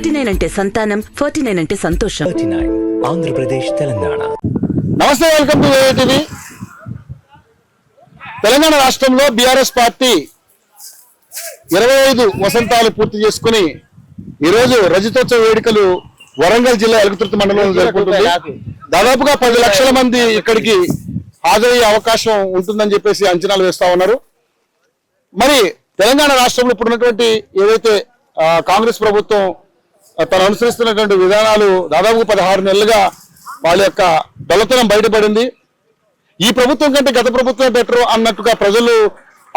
39 అంటే సంతానం, 49 అంటే సంతోషం. 39 ఆంధ్రప్రదేశ్ తెలంగాణ. నమస్తే, వెల్కమ్ టు టీవీ. తెలంగాణ రాష్ట్రంలో బీఆర్ఎస్ పార్టీ 25 వసంతాలు పూర్తి చేసుకుని ఈరోజు రజతోత్సవ వేడుకలు వరంగల్ జిల్లా ఎలుగుతుర్తి మండలంలో జరుపుకుంటుంది. దాదాపుగా 10 లక్షల మంది ఇక్కడికి హాజరయ్యే అవకాశం ఉంటుందని చెప్పేసి అంచనాలు వేస్తా ఉన్నారు. మరి తెలంగాణ రాష్ట్రంలో ఇప్పుడున్నటువంటి ఏదైతే కాంగ్రెస్ ప్రభుత్వం తను అనుసరిస్తున్నటువంటి విధానాలు దాదాపు 16 నెలలుగా వాళ్ళ యొక్క దొలతనం బయటపడింది. ఈ ప్రభుత్వం కంటే గత ప్రభుత్వం బెటర్ అన్నట్టుగా ప్రజలు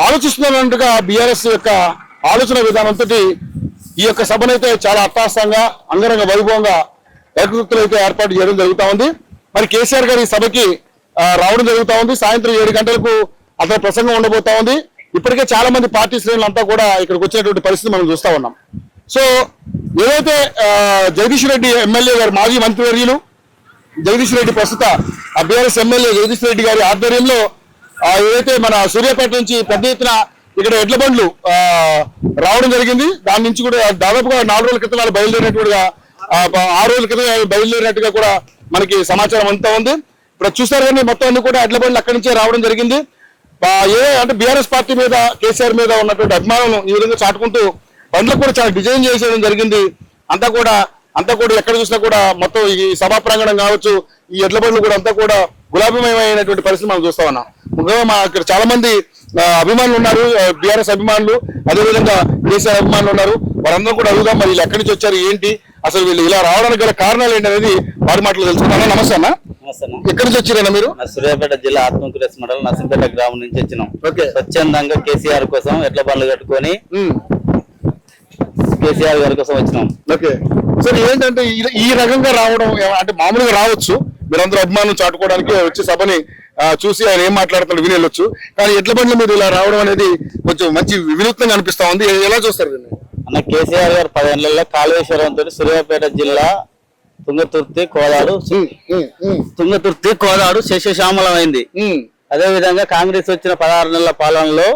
ఆలోచిస్తున్నట్టుగా బీఆర్ఎస్ యొక్క ఆలోచన విధానంతో ఈ యొక్క సభనైతే చాలా అట్టాసంగా అంగరంగ వైభవంగా ఏకృతులు అయితే ఏర్పాటు చేయడం జరుగుతూ ఉంది. మరి కేసీఆర్ గారి సభకి రావడం జరుగుతూ ఉంది. సాయంత్రం 7 గంటలకు అతని ప్రసంగం ఉండబోతా ఉంది. ఇప్పటికే చాలా మంది పార్టీ శ్రేణులంతా కూడా ఇక్కడికి వచ్చినటువంటి పరిస్థితి మనం చూస్తా ఉన్నాం. సో ఏదైతే జగదీష్ రెడ్డి ఎమ్మెల్యే గారు, మాజీ మంత్రివర్యులు జగదీష్ రెడ్డి, ప్రస్తుత బీఆర్ఎస్ ఎమ్మెల్యే జగదీష్ రెడ్డి గారి ఆధ్వర్యంలో ఏదైతే మన సూర్యాపేట నుంచి పెద్ద ఎత్తున ఇక్కడ ఎడ్ల బండ్లు రావడం జరిగింది. దాని నుంచి కూడా దాదాపుగా 4 రోజుల క్రితం వాళ్ళు బయలుదేరినట్టుగా 6 రోజుల క్రితం బయలుదేరినట్టుగా కూడా మనకి సమాచారం అంతా ఉంది. ఇప్పుడు చూస్తారు కానీ మొత్తం అన్ని కూడా ఎడ్ల బండ్లు అక్కడి నుంచే రావడం జరిగింది. అంటే బీఆర్ఎస్ పార్టీ మీద, కేసీఆర్ మీద ఉన్నటువంటి అభిమానం ఈ విధంగా చాటుకుంటూ బండ్లకు కూడా చాలా డిజైన్ చేసేయడం జరిగింది. అంతా కూడా ఎక్కడ చూసినా కూడా మొత్తం ఈ సభా ప్రాంగణం కావచ్చు, ఈ ఎడ్ల బండ్లు కూడా అంతా కూడా గులాబీమయమైనటువంటి పరిస్థితి మనం చూస్తా ఉన్నాం. ముఖ్యంగా ఇక్కడ చాలా మంది అభిమానులు ఉన్నారు, బీఆర్ఎస్ అభిమానులు, అదేవిధంగా కేసీఆర్ అభిమానులు ఉన్నారు. వారందరూ కూడా అడుగుదాం, మరి వీళ్ళు ఎక్కడి నుంచి వచ్చారు, ఏంటి, అసలు వీళ్ళు ఇలా రావడానికి గల కారణాలు ఏంటి అనేది వారి మాటలు తెలుసుకున్నాను. నమస్తే అన్న, ఎక్కడి నుంచి వచ్చారన్నా మీరు? సూర్యాపేట జిల్లా ఆత్మకూరేస్ మండలం నర్సింపేట గ్రామం నుంచి వచ్చినాం. స్వచ్ఛందంగా కేసీఆర్ కోసం ఎడ్ల బండ్లు కట్టుకొని కేసీఆర్ గారి కోసం వచ్చినాం. ఓకే సార్, ఏంటంటే ఈ రకంగా రావడం అంటే మామూలుగా రావచ్చు, మీరందరూ అభిమానం చాటుకోవడానికి వచ్చి సభని చూసి ఆయన ఏం మాట్లాడుతాడు విని వెళ్ళొచ్చు. కానీ ఎడ్ల బండ్ల మీద ఇలా రావడం అనేది కొంచెం మంచి వినూత్నంగా అనిపిస్తా ఉంది. ఎలా చూస్తారు దీన్ని? అన్న, కేసీఆర్ గారు 10 ఏళ్లలో కాళేశ్వరంతో సూర్యాపేట జిల్లా తుంగతుర్తి కోదాడు శేషశ్యామలమైంది. అదే విధంగా కాంగ్రెస్ వచ్చిన 16 నెలల పాలనలో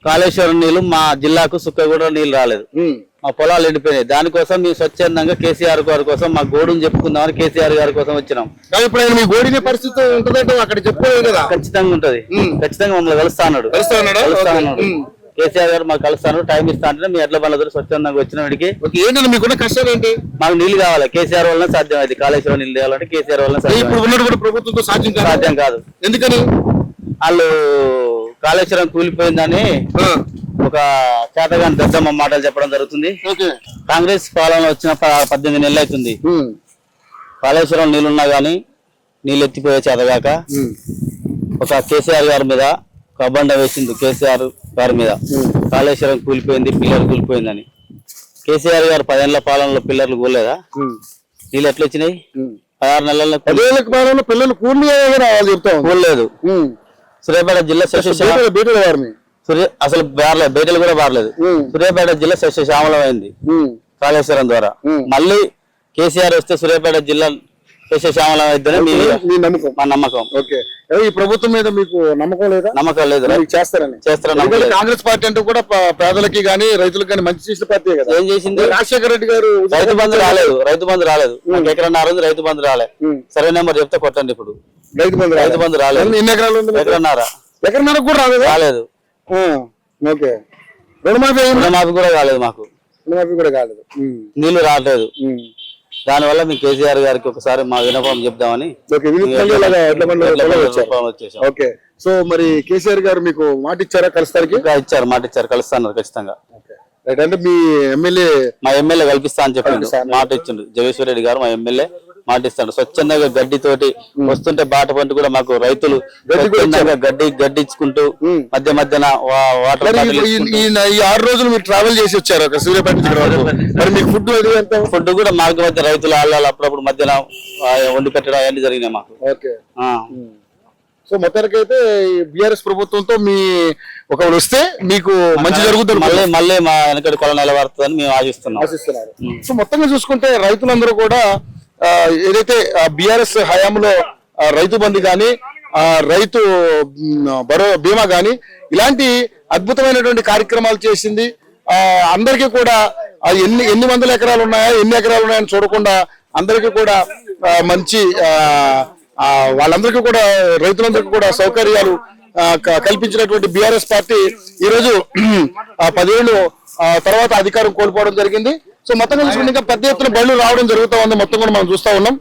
కాళేశ్వరం నీళ్లు మా జిల్లాకు సుక్క కూడా నీళ్లు రాలేదు, మా పొలాలు ఎండిపోయినాయి. దానికోసం మేము స్వచ్ఛందంగా కేసీఆర్ గారి కోసం మా గోడుని చెప్పుకుందామని కేసీఆర్ గారి కోసం వచ్చినాం. మీ గోడిని పరిస్థితి ఉంటుందంటే అక్కడ చెప్పుకోలేదు కదా? ఖచ్చితంగా ఉంటది, ఖచ్చితంగా మమ్మల్ని కలుస్తా అన్నాడు. కేసీఆర్ గారు మాకు కలుస్తాను, టైం ఇస్తా అంటే మీ ఎడ్ల బండ్ల స్వచ్ఛందంగా వచ్చిన వాడికి. ఏంటంటే మీకున్న కష్టం ఏంటి? మాకు నీళ్లు కావాలి, కేసీఆర్ వల్ల సాధ్యం. అది కాళేశ్వరం నీళ్ళు కావాలంటే కేసీఆర్ వల్ల ప్రభుత్వంతో సాధ్యం కాదు. ఎందుకని? వాళ్ళు కాళేశ్వరం కూలిపోయిందని ఒక చేతగాని దద్దమ్మ మాటలు చెప్పడం జరుగుతుంది. కాంగ్రెస్ పాలన వచ్చిన 18 నెలలు అవుతుంది. కాళేశ్వరం నీళ్లున్నా గానీ నీళ్ళు ఎత్తిపోయే చేతగాక ఒక కేసీఆర్ గారి మీద కబండ వేసింది. కేసీఆర్ గారి మీద కాళేశ్వరం కూలిపోయింది, పిల్లలు కూలిపోయిందని. కేసీఆర్ గారు 10 ఏళ్ల పాలనలో పిల్లర్లు కూలేదా? నీళ్ళు ఎట్లా వచ్చినాయి? 16 నెలల పిల్లలు కూడలేదు. సూర్యాపేట జిల్లా అసలు బయటలు కూడా బారలేదు. సూర్యాపేట జిల్లా సస్యశ్యామలమైంది కాళేశ్వరం ద్వారా. మళ్ళీ కేసీఆర్ వస్తే సూర్యాపేట జిల్లా సస్యశ్యామలం అయిద్దని మా నమ్మకం. ఈ ప్రభుత్వం మీద మీకు నమ్మకం లేదా? నమ్మకం లేదు. చేస్తారని కాంగ్రెస్ పార్టీ అంటే కూడా పేదలకి గానీ రైతులకు గానీ మంచి చేసిన పార్టీ కదా. ఏం చేసింది? రాజశేఖర రెడ్డి గారు రైతు బంధు రాలేదు. ఎకరన్నర రైతు బంధు రాలేదు. సర్వే నెంబర్ చెప్తే కొట్టండి. ఇప్పుడు రైతు బంధు రాలేదు. ఎన్ని ఎకరాలు? ఎకరన్నర కూడా రాలేదు. రుణమాఫీ కూడా కాలేదు. మాకు నీళ్లు రావట్లేదు. దానివల్ల మేము కేసీఆర్ గారికి ఒకసారి మా వినపం చెప్దామని వచ్చేసాం. సో మరి కేసీఆర్ గారు మీకు మాట ఇచ్చారా కలుస్తానికి? ఇచ్చారు, మాట ఇచ్చారు, కలుస్తాను ఖచ్చితంగా. అంటే మీ మా ఎమ్మెల్యే కల్పిస్తా అని చెప్పిండు, మాట ఇచ్చిండు. జగదీశ్వర్ రెడ్డి గారు మా ఎమ్మెల్యే మాట ఇస్తాడు. స్వచ్ఛందంగా గడ్డితోటి వస్తుంటే బాట పంట కూడా మాకు రైతులు గడ్డిచ్చుకుంటూ మధ్య మధ్యన వాటర్. ఈ 6 రోజులు మీరు ట్రావెల్ చేసి వచ్చారు సూర్యాపేట. ఫుడ్ కూడా మార్గ మధ్య రైతులు ఆళ్ళాలి అప్పుడప్పుడు మధ్యన వండి పెట్టడం అవన్నీ జరిగినాయి మాకు. సో మొత్తానికి అయితే బీఆర్ఎస్ ప్రభుత్వంతో మీ ఒకవేళ వస్తే మీకు మంచి జరుగుతుంది, మళ్ళీ మా వెనకటి కొల నిలబడుతుందని మేము ఆశిస్తున్నారు. సో మొత్తంగా చూసుకుంటే రైతులందరూ కూడా ఏదైతే బీఆర్ఎస్ హయాంలో రైతు బంధు గాని, రైతు బీమా గాని ఇలాంటి అద్భుతమైనటువంటి కార్యక్రమాలు చేసింది. అందరికీ కూడా అది ఎన్ని వందల ఎకరాలు ఉన్నాయా ఎన్ని ఎకరాలు ఉన్నాయని చూడకుండా అందరికీ కూడా మంచి వాళ్ళందరికీ కూడా రైతులందరికీ కూడా సౌకర్యాలు కల్పించినటువంటి బీఆర్ఎస్ పార్టీ ఈరోజు 10 ఏళ్ళు తర్వాత అధికారం కోల్పోవడం జరిగింది. సో మొత్తం చూసుకుంటే ఇంకా పెద్ద ఎత్తున బళ్ళు రావడం జరుగుతూ ఉంది. మొత్తం కూడా మనం చూస్తా ఉన్నాం.